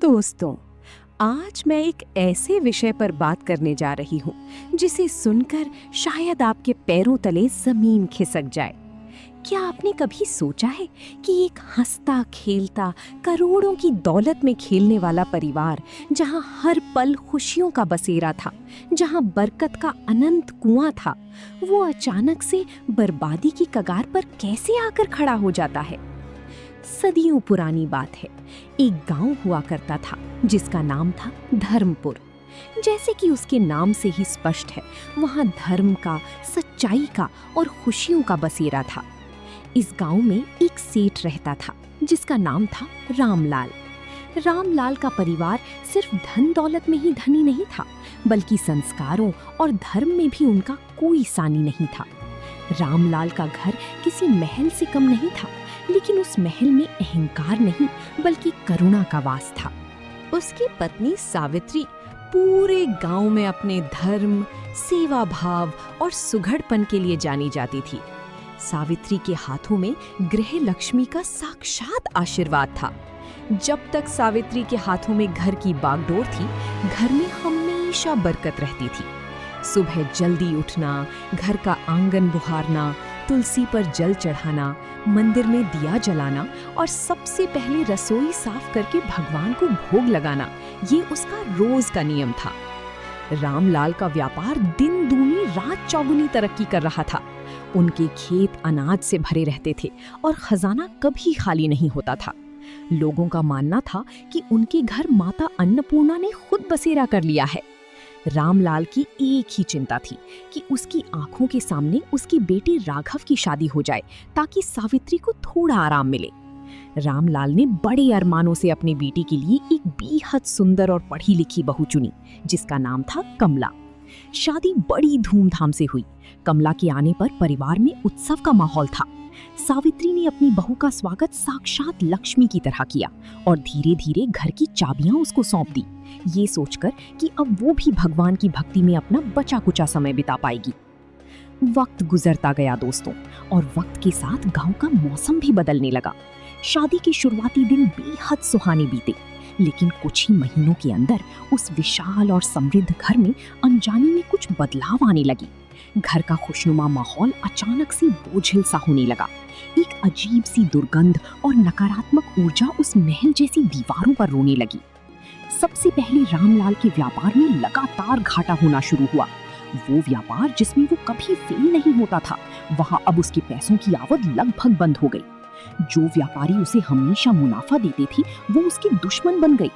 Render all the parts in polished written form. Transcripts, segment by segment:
दोस्तों, आज मैं एक ऐसे विषय पर बात करने जा रही हूँ जिसे सुनकर शायद आपके पैरों तले जमीन खिसक जाए। क्या आपने कभी सोचा है कि एक हंसता खेलता करोड़ों की दौलत में खेलने वाला परिवार, जहाँ हर पल खुशियों का बसेरा था, जहाँ बरकत का अनंत कुआं था, वो अचानक से बर्बादी की कगार पर कैसे आकर खड़ा हो जाता है? सदियों पुरानी बात है। एक गांव हुआ करता था जिसका नाम था धर्मपुर। जैसे कि उसके नाम से ही स्पष्ट है, वहां धर्म का, सच्चाई का और खुशियों का बसेरा था। इस गांव में एक सेठ रहता था जिसका नाम था रामलाल। रामलाल का परिवार सिर्फ धन दौलत में ही धनी नहीं था, बल्कि संस्कारों और धर्म में भी उनका कोई सानी नहीं था। रामलाल का घर किसी महल से कम नहीं था, लेकिन उस महल में अहंकार नहीं बल्कि करुणा का वास था। उसकी पत्नी सावित्री पूरे गांव में अपने धर्म, सेवा भाव और सुघड़पन के लिए जानी जाती थी। सावित्री के हाथों में गृह लक्ष्मी का साक्षात आशीर्वाद था। जब तक सावित्री के हाथों में घर की बागडोर थी, घर में हमेशा बरकत रहती थी। सुबह जल्दी उठना, घर का आंगन बुहारना, तुलसी पर जल चढ़ाना, मंदिर में दिया जलाना और सबसे पहले रसोई साफ करके भगवान को भोग लगाना, ये उसका रोज का नियम था। रामलाल का व्यापार दिन दूनी रात चौगुनी तरक्की कर रहा था। उनके खेत अनाज से भरे रहते थे और खजाना कभी खाली नहीं होता था। लोगों का मानना था कि उनके घर माता अन्नपूर्णा ने खुद बसेरा कर लिया है। रामलाल की एक ही चिंता थी कि उसकी आंखों के सामने उसकी बेटी राघव की शादी हो जाए, ताकि सावित्री को थोड़ा आराम मिले। रामलाल ने बड़े अरमानों से अपनी बेटी के लिए एक बेहद सुंदर और पढ़ी लिखी बहू चुनी, जिसका नाम था कमला। शादी बड़ी धूमधाम से हुई। कमला के आने पर परिवार में उत्सव का माहौल था। सावित्री ने अपनी बहू का स्वागत साक्षात लक्ष्मी की तरह किया और धीरे धीरे घर की चाबियां उसको सौंप दी, ये सोचकर कि अब वो भी भगवान की भक्ति में अपना बचा कुचा समय बिता पाएगी। वक्त गुजरता गया दोस्तों, और वक्त के साथ गांव का मौसम भी बदलने लगा। शादी के शुरुआती दिन बेहद सुहाने बीते, लेकिन कुछ ही महीनों के अंदर उस विशाल और समृद्ध घर में अनजाने में कुछ बदलाव आने लगी। घर का खुशनुमा माहौल अचानक से बोझिल सा होने लगा। एक अजीब सी दुर्गंध और नकारात्मक ऊर्जा उस महल जैसी दीवारों पर रोने लगी। सबसे पहले रामलाल के व्यापार में लगातार घाटा होना शुरू हुआ। वो व्यापार जिसमें वो कभी फेल नहीं होता था, वहां अब उसके पैसों की आवक लगभग बंद हो गई। जो व्यापारी उसे हमेशा मुनाफा देते थे, वो उसके दुश्मन बन गए।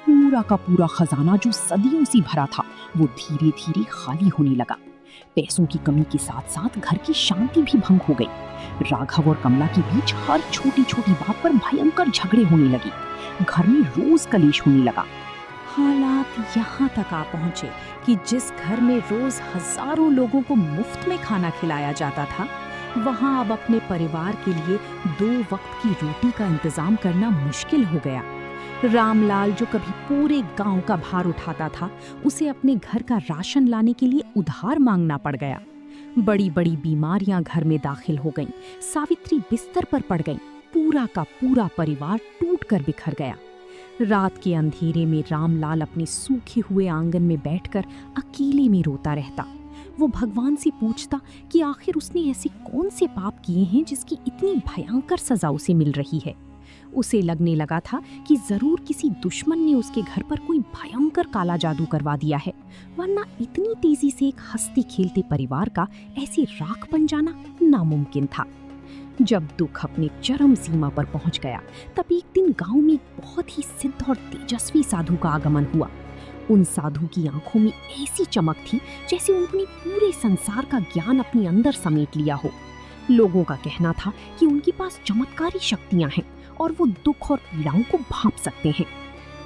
पूरा का पूरा खजाना जो सदियों से भरा था, वो धीरे धीरे खाली होने लगा। पैसों की कमी के साथ साथ घर की शांति भी भंग हो गई। राघव और कमला के बीच हर छोटी छोटी बात पर भयंकर झगड़े होने लगे। घर में रोज कलेश होने लगा। हालात यहाँ तक आ पहुँचे कि जिस घर में रोज हजारों लोगों को मुफ्त में खाना खिलाया जाता था, वहाँ अब अपने परिवार के लिए 2 वक्त की रोटी का इंतजाम करना मुश्किल हो गया। रामलाल, जो कभी पूरे गांव का भार उठाता था, उसे अपने घर का राशन लाने के लिए उधार मांगना पड़ गया। बड़ी बड़ी बीमारियां घर में दाखिल हो गईं। सावित्री बिस्तर पर पड़ गई। पूरा का पूरा परिवार टूट कर बिखर गया। रात के अंधेरे में रामलाल अपने सूखे हुए आंगन में बैठकर अकेले में रोता रहता। वो भगवान से पूछता कि आखिर उसने ऐसे कौन से पाप किए हैं जिसकी इतनी भयंकर सजा उसे मिल रही है। उसे लगने लगा था कि जरूर किसी दुश्मन ने उसके घर पर कोई भयंकर काला जादू करवा दिया है, वरना इतनी तेजी से एक हंसते खेलते परिवार का ऐसे राख बन जाना नामुमकिन था। जब दुख अपने चरम सीमा पर पहुंच गया, तब एक दिन गांव में एक बहुत ही सिद्ध और तेजस्वी साधु का आगमन हुआ। उन साधु की आंखों में ऐसी चमक थी जैसे उन्होंने पूरे संसार का ज्ञान अपने अंदर समेट लिया हो। लोगों का कहना था कि उनके पास चमत्कारी शक्तियां हैं और वो दुख और पीड़ाओं को भांप सकते हैं।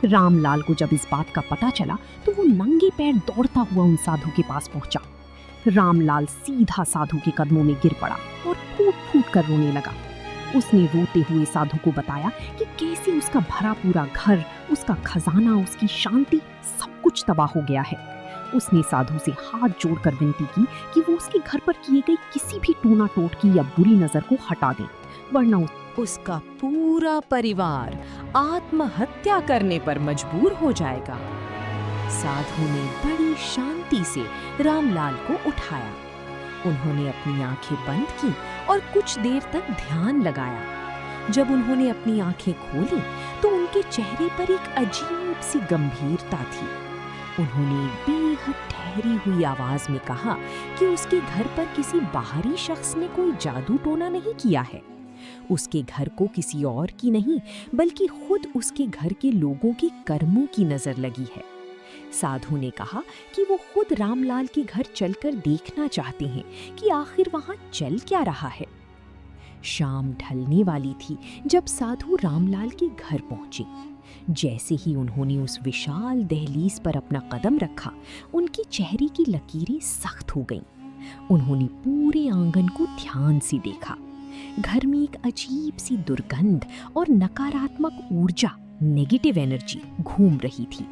रामलाल को जब इस बात का पता चला, तो वो नंगे पैर दौड़ता हुआ उन साधु के पास पहुंचा। रामलाल सीधा साधु के कदमों में गिर पड़ा और फूट फूट कर रोने लगा। उसने रोते हुए साधु को बताया कि कैसे उसका भरा पूरा घर, उसका खजाना, उसकी शांति, सब कुछ तबाह हो गया है। उसने साधु से हाथ जोड़कर विनती की कि वो उसके घर पर किए गए किसी भी टोना टोटकी या बुरी नजर को हटा दे, वरना उसका पूरा परिवार आत्महत्या करने पर मजबूर हो जाएगा। साधु ने बड़ी शांति से रामलाल को उठाया। उन्होंने अपनी आंखें बंद की और कुछ देर तक ध्यान लगाया। जब उन्होंने अपनी आंखें खोली तो उनके चेहरे पर एक अजीब सी गंभीरता थी। उन्होंने बेहद ठहरी हुई आवाज में कहा कि उसके घर पर किसी बाहरी शख्स ने कोई जादू टोना नहीं किया है। उसके घर को किसी और की नहीं बल्कि खुद उसके घर के लोगों के कर्मों की नजर लगी है। साधु ने कहा कि वो खुद रामलाल के घर चलकर देखना चाहते हैं कि आखिर वहां चल क्या रहा है। शाम ढलने वाली थी जब साधु रामलाल के घर पहुंचे। जैसे ही उन्होंने उस विशाल दहलीज पर अपना कदम रखा, उनके चेहरे की लकीरें सख्त हो गईं। उन्होंने पूरे आंगन को ध्यान से देखा। घर में एक अजीब सी दुर्गंध और नकारात्मक ऊर्जा, नेगेटिव एनर्जी घूम रही थी।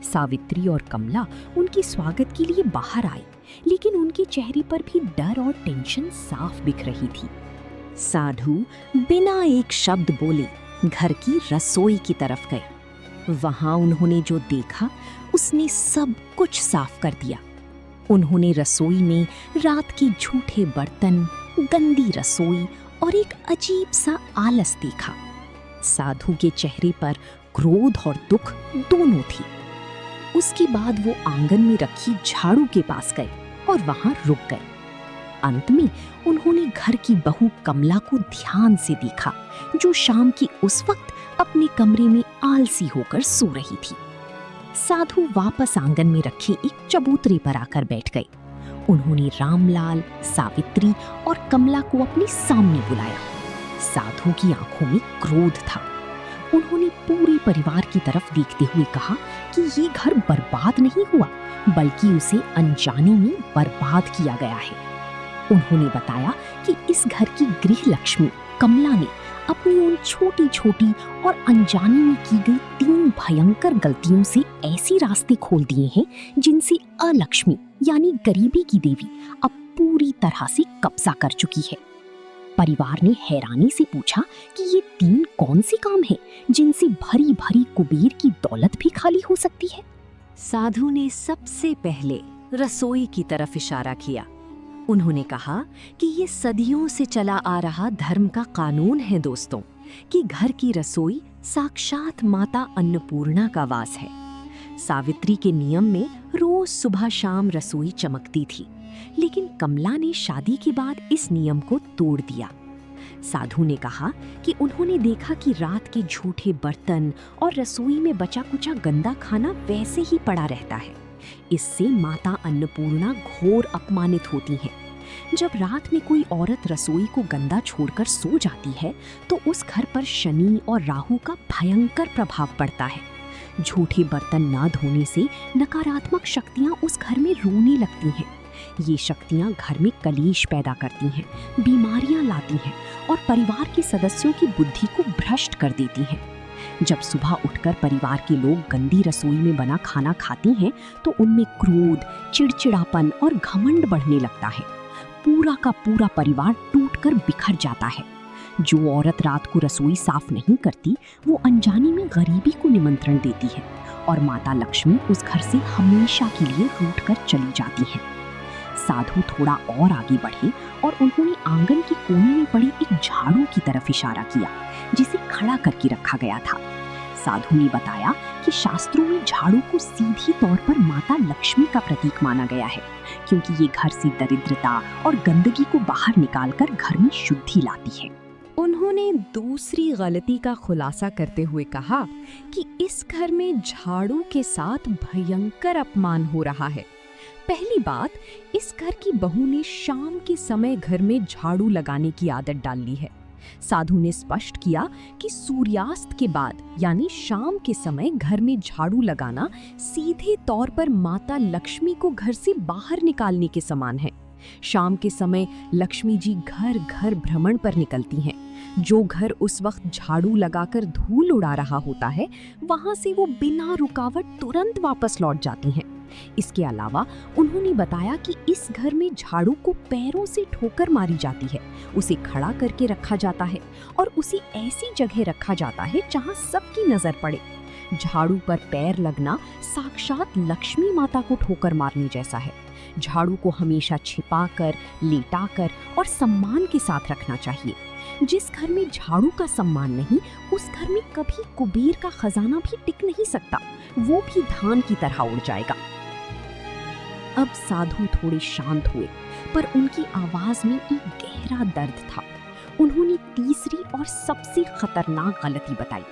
सावित्री और कमला उनके स्वागत के लिए बाहर आई, लेकिन उनके चेहरे पर भी डर और टेंशन साफ दिख रही थी। साधु बिना एक शब्द बोले घर की रसोई की तरफ गए। वहां उन्होंने जो देखा उसने सब कुछ साफ कर दिया। उन्होंने रसोई में रात के झूठे बर्तन, गंदी रसोई और एक अजीब सा आलस देखा। साधु के चेहरे पर क्रोध और दुख दोनों थी। उसके बाद वो आंगन में रखी झाड़ू के पास गए और वहां रुक गए। अंत में उन्होंने घर की बहू कमला को ध्यान से देखा, जो शाम की उस वक्त अपने कमरे में आलसी होकर सो रही थी। साधु वापस आंगन में रखे एक चबूतरे पर आकर बैठ गए। उन्होंने रामलाल, सावित्री और कमला को अपने सामने बुलाया। साधु की आंखों में क्रोध था। उन्होंने पूरे परिवार की तरफ देखते हुए कहा कि ये घर बर्बाद नहीं हुआ, बल्कि उसे अनजाने में बर्बाद किया गया है। उन्होंने बताया कि इस घर की गृह लक्ष्मी कमला ने अपनी उन छोटी छोटी और अनजाने में की गई 3 भयंकर गलतियों से ऐसे रास्ते खोल दिए हैं जिनसे अलक्ष्मी यानी गरीबी की देवी अब पूरी तरह से कब्जा कर चुकी है। परिवार ने हैरानी से पूछा कि ये 3 कौन से काम हैं जिनसे भरी भरी कुबेर की दौलत भी खाली हो सकती है। साधु ने सबसे पहले रसोई की तरफ इशारा किया। उन्होंने कहा कि ये सदियों से चला आ रहा धर्म का कानून है दोस्तों, कि घर की रसोई साक्षात माता अन्नपूर्णा का वास है। सावित्री के नियम में रोज सुबह शाम रसोई चमकती थी, लेकिन कमला ने शादी के बाद इस नियम को तोड़ दिया। साधु ने कहा कि उन्होंने देखा कि रात के झूठे बर्तन और रसोई में बचा कुचा गंदा खाना वैसे ही पड़ा रहता है। इससे माता अन्नपूर्णा घोर अपमानित होती हैं। जब रात में कोई औरत रसोई को गंदा छोड़कर सो जाती है तो उस घर पर शनि और राहु का भयंकर प्रभाव पड़ता है। झूठे बर्तन ना धोने से नकारात्मक शक्तियां उस घर में रोने लगती हैं। ये शक्तियां घर में कलेश पैदा करती हैं, बीमारियां लाती हैं और परिवार के सदस्यों की बुद्धि को भ्रष्ट कर देती हैं। जब सुबह उठकर परिवार के लोग गंदी रसोई में बना खाना खाते हैं तो उनमें क्रोध, चिड़चिड़ापन और घमंड बढ़ने लगता है। पूरा का पूरा परिवार टूटकर बिखर जाता है। जो औरत रात को रसोई साफ नहीं करती वो अनजाने में गरीबी को निमंत्रण देती है और माता लक्ष्मी उस घर से हमेशा के लिए रूठकर चली जाती है। साधु थोड़ा और आगे बढ़े और उन्होंने आंगन के कोने में पड़ी एक झाड़ू की तरफ इशारा किया, जिसे खड़ा करके रखा गया था। साधु ने बताया कि शास्त्रों में झाड़ू को सीधी तौर पर माता लक्ष्मी का प्रतीक माना गया है, क्योंकि ये घर से दरिद्रता और गंदगी को बाहर निकालकर घर में शुद्धि लाती है। उन्होंने दूसरी गलती का खुलासा करते हुए कहा कि इस घर में झाड़ू के साथ भयंकर अपमान हो रहा है। पहली बात, इस घर की बहू ने शाम के समय घर में झाड़ू लगाने की आदत डाल ली है। साधु ने स्पष्ट किया कि सूर्यास्त के बाद यानी शाम के समय घर में झाड़ू लगाना सीधे तौर पर माता लक्ष्मी को घर से बाहर निकालने के समान है। शाम के समय लक्ष्मी जी घर घर भ्रमण पर निकलती हैं। जो घर उस वक्त झाड़ू लगाकर धूल उड़ा रहा होता है, वहां से वो बिना रुकावट तुरंत वापस लौट जाती हैं। इसके अलावा उन्होंने बताया कि इस घर में झाड़ू को पैरों से ठोकर मारी जाती है, उसे खड़ा करके रखा जाता है और उसे ऐसी जगह रखा जाता है जहां सबकी नजर पड़े। झाड़ू पर पैर लगना साक्षात लक्ष्मी माता को ठोकर मारने जैसा है। झाड़ू को हमेशा छिपाकर, लेटाकर और सम्मान के साथ रखना चाहिए। जिस घर में झाड़ू का सम्मान नहीं, उस घर में कभी कुबेर का खजाना भी टिक नहीं सकता, वो भी धान की तरह उड़ जाएगा। अब साधु थोड़े शांत हुए, पर उनकी आवाज में एक गहरा दर्द था। उन्होंने तीसरी और सबसे खतरनाक गलती बताई।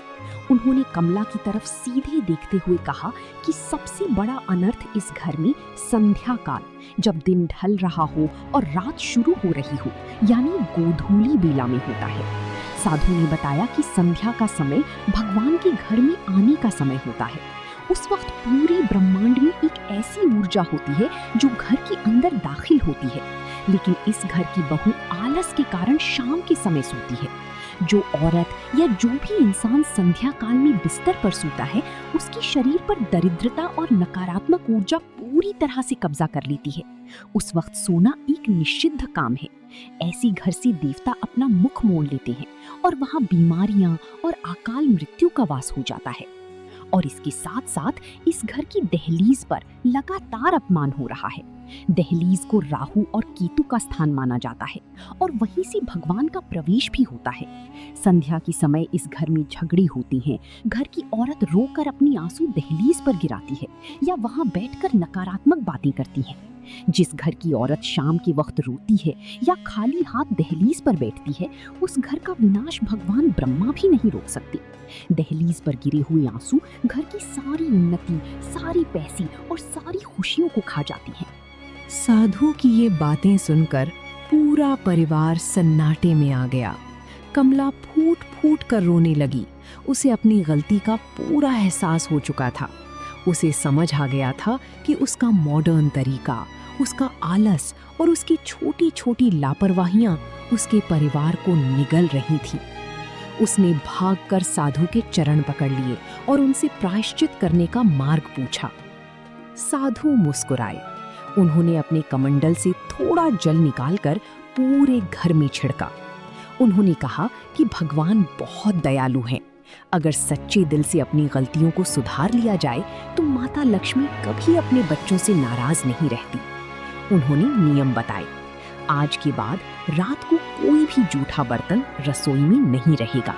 उन्होंने कमला की तरफ सीधे देखते हुए कहा कि सबसे बड़ा अनर्थ इस घर में संध्या काल, जब दिन ढल रहा हो और रात शुरू हो रही हो, यानी गोधूली बेला में होता है। साधु ने बताया कि संध्या का समय भगवान के घर में आने का समय होता है। उस वक्त पूरे ब्रह्मांड में एक ऐसी ऊर्जा होती है जो घर के अंदर दाखिल होती है, लेकिन इस घर की बहू आलस के कारण शाम के समय सोती है। जो औरत या जो भी इंसान संध्या काल में बिस्तर पर सोता है, उसके शरीर पर दरिद्रता और नकारात्मक ऊर्जा पूरी तरह से कब्जा कर लेती है। उस वक्त सोना एक निषिद्ध काम है। ऐसी घर से देवता अपना मुख मोड़ लेते हैं और वहां बीमारियां और अकाल मृत्यु का वास हो जाता है। और इसके साथ साथ इस घर की दहलीज पर लगातार अपमान हो रहा है। दहलीज को राहु और केतु का स्थान माना जाता है और वहीं से भगवान का प्रवेश भी होता है। संध्या के समय इस घर में झगड़ी होती हैं। घर की औरत रोकर अपनी आंसू दहलीज पर गिराती है या वहां बैठकर नकारात्मक बातें करती है। जिस घर की औरत शाम के वक्त रोती है या खाली हाथ दहलीज पर बैठती है, उस घर का विनाश भगवान ब्रह्मा भी नहीं रोक सकते। दहलीज पर गिरे हुए आंसू घर की सारी उन्नति, सारी पैसी और सारी खुशियों को खा जाती हैं। साधु की ये बातें सुनकर पूरा परिवार सन्नाटे में आ गया। कमला फूट फूट कर रोने लगी। उसे अपनी गलती का पूरा एहसास हो चुका था। उसे समझ आ गया था कि उसका मॉडर्न तरीका, उसका आलस और उसकी छोटी छोटी लापरवाहियां उसके परिवार को निगल रही थी। उसने भागकर साधु के चरण पकड़ लिए और उनसे प्रायश्चित करने का मार्ग पूछा। साधु मुस्कुराए। उन्होंने अपने कमंडल से थोड़ा जल निकालकर पूरे घर में छिड़का। उन्होंने कहा कि भगवान बहुत दयालु हैं। अगर सच्चे दिल से अपनी गलतियों को सुधार लिया जाए तो माता लक्ष्मी कभी अपने बच्चों से नाराज नहीं रहती। उन्होंने नियम बताए। आज के बाद रात को कोई भी जूठा बर्तन रसोई में नहीं रहेगा।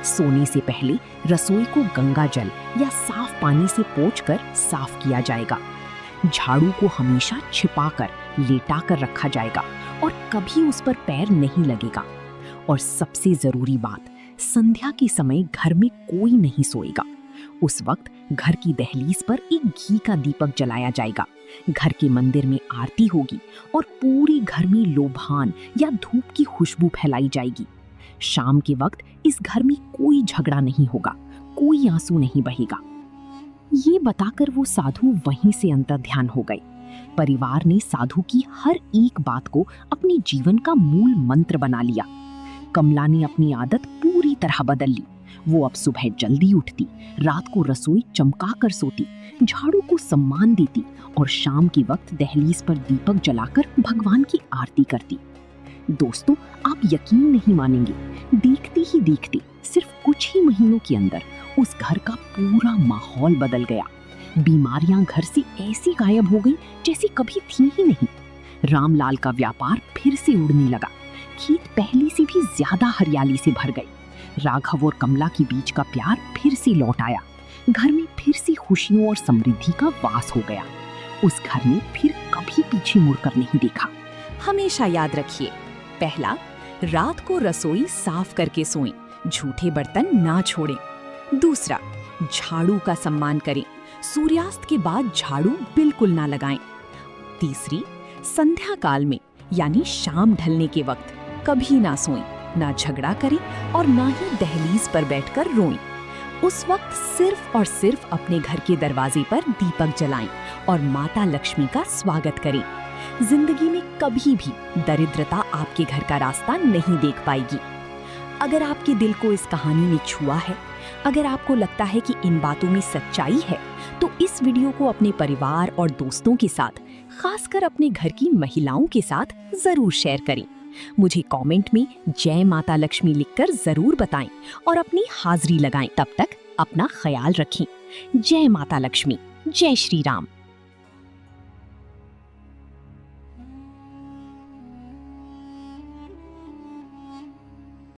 सोने से पहले रसोई को गंगा जल या साफ पानी से पोंछकर साफ किया जाएगा। झाड़ू को हमेशा छिपाकर, लेटाकर रखा जाएगा और कभी उस पर पैर नहीं लगेगा। और सबसे जरूरी बात, संध्या के समय घर में कोई नहीं सोएगा। उस वक्त घर की दहलीज पर एक घी का दीपक जलाया जाएगा। घर के मंदिर में आरती होगी और पूरे घर में लोभान या धूप की खुशबू फैलाई जाएगी। शाम के वक्त इस घर में कोई झगड़ा नहीं होगा, कोई आंसू नहीं बहेगा। ये बताकर वो साधु वहीं से अंतर्ध्यान हो गए। परिवार ने साधु की हर एक बात को अपने जीवन का मूल मंत्र बना लिया। कमला ने अपनी आदत पूरी तरह बदल ली। वो अब सुबह जल्दी उठती, रात को रसोई चमका कर सोती, झाड़ू को सम्मान देती और शाम के वक्त दहलीज पर दीपक जलाकर भगवान की आरती करती। दोस्तों, आप यकीन नहीं मानेंगे, देखते ही देखते सिर्फ कुछ ही महीनों के अंदर उस घर का पूरा माहौल बदल गया। बीमारियां घर से ऐसी गायब हो गई जैसे कभी थी ही नहीं। रामलाल का व्यापार फिर से उड़ने लगा। खेत पहले से भी ज्यादा हरियाली से भर गए। राघव और कमला के बीच का प्यार फिर से लौट आया। घर में फिर से खुशियों और समृद्धि का वास हो गया। उस घर ने फिर कभी पीछे मुड़कर नहीं देखा। हमेशा याद रखिए, पहला, रात को रसोई साफ करके सोएं, झूठे बर्तन ना छोड़ें। दूसरा, झाड़ू का सम्मान करें, सूर्यास्त के बाद झाड़ू बिल्कुल ना लगाएं। तीसरी, संध्या काल में यानी शाम ढलने के वक्त कभी ना सोएं, ना झगड़ा करें और ना ही दहलीज पर बैठकर रोएं। उस वक्त सिर्फ और सिर्फ अपने घर के दरवाजे पर दीपक जलाएं और माता लक्ष्मी का स्वागत करें। जिंदगी में कभी भी दरिद्रता आपके घर का रास्ता नहीं देख पाएगी। अगर आपके दिल को इस कहानी ने छुआ है अगर आपको लगता है कि इन बातों में सच्चाई है तो इस वीडियो को अपने परिवार और दोस्तों के साथ, खासकर अपने घर की महिलाओं के साथ जरूर शेयर करें। मुझे कमेंट में जय माता लक्ष्मी लिखकर जरूर बताएं और अपनी हाजिरी लगाएं। तब तक अपना ख्याल रखें। जय माता लक्ष्मी, जय श्री राम।